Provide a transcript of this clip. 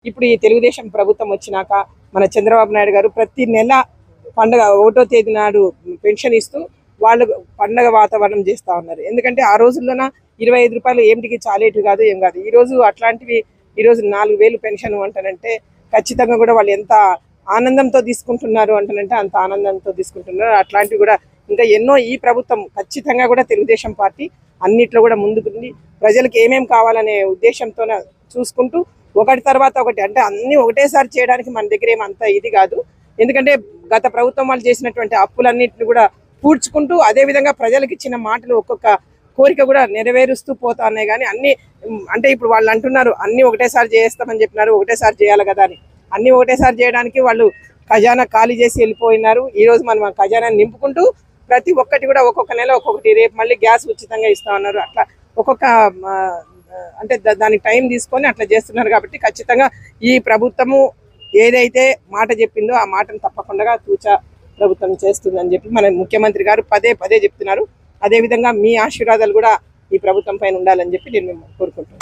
ఇప్పుడు ఈ తెలుగుదేశం ప్రభుత్వం వచ్చినాక మన చంద్రబాబు నాయుడు గారు ప్రతి నెల పండగ 1వ తేదీ నాడు పెన్షన్ ఇస్తూ వాళ్ళు పండగ వాతావరణం చేస్తూ ఉన్నారు. ఎందుకంటే ఆ రోజుల్లోన 25 రూపాయలు ఏమిటికి చాలేటివి కాదు, ఏం కాదు. ఈరోజు అట్లాంటివి ఈరోజు 4000 పెన్షన్ అంటానంటే ఖచ్చితంగా కూడా వాళ్ళు ఎంత ఆనందంతో తీసుకుంటున్నారు అంటానంటే అంత ఆనందంతో తీసుకుంటున్నారు. అట్లాంటివి కూడా ఇంకా ఎన్నో ఈ ప్రభుత్వం ఖచ్చితంగా కూడా తెలుగుదేశం పార్టీ అన్నిట్లో కూడా ముందుకుంది. ప్రజలకు ఏమేం కావాలనే ఉద్దేశంతో చూసుకుంటూ ఒకటి తర్వాత ఒకటి అంటే అన్ని ఒకటేసారి చేయడానికి మన దగ్గర ఏమంత ఇది కాదు. ఎందుకంటే గత ప్రభుత్వం వాళ్ళు చేసినటువంటి అప్పులన్నింటిని కూడా పూడ్చుకుంటూ అదేవిధంగా ప్రజలకు ఇచ్చిన మాటలు ఒక్కొక్క కోరిక కూడా నెరవేరుస్తూ పోతా ఉన్నాయి. కానీ అన్ని అంటే ఇప్పుడు వాళ్ళు అంటున్నారు అన్ని ఒకటేసారి చేస్తామని చెప్పినారు, ఒకటేసారి చేయాలి కదా అని. అన్ని ఒకటేసారి చేయడానికి వాళ్ళు ఖజానా ఖాళీ చేసి వెళ్ళిపోయినారు. ఈ రోజు మనం ఖజానా నింపుకుంటూ ప్రతి ఒక్కటి కూడా ఒక్కొక్క నెల ఒక్కొక్కటి, రేపు మళ్ళీ గ్యాస్ ఉచితంగా ఇస్తా ఉన్నారు. అట్లా ఒక్కొక్క అంటే దానికి టైం తీసుకొని అట్లా చేస్తున్నారు. కాబట్టి ఖచ్చితంగా ఈ ప్రభుత్వము ఏదైతే మాట చెప్పిందో ఆ మాటను తప్పకుండా తూచా ప్రభుత్వం చేస్తుందని చెప్పి మన ముఖ్యమంత్రి గారు పదే పదే చెప్తున్నారు. అదేవిధంగా మీ ఆశీర్వాదాలు కూడా ఈ ప్రభుత్వం పైన ఉండాలని చెప్పి నేను కోరుకుంటున్నాను.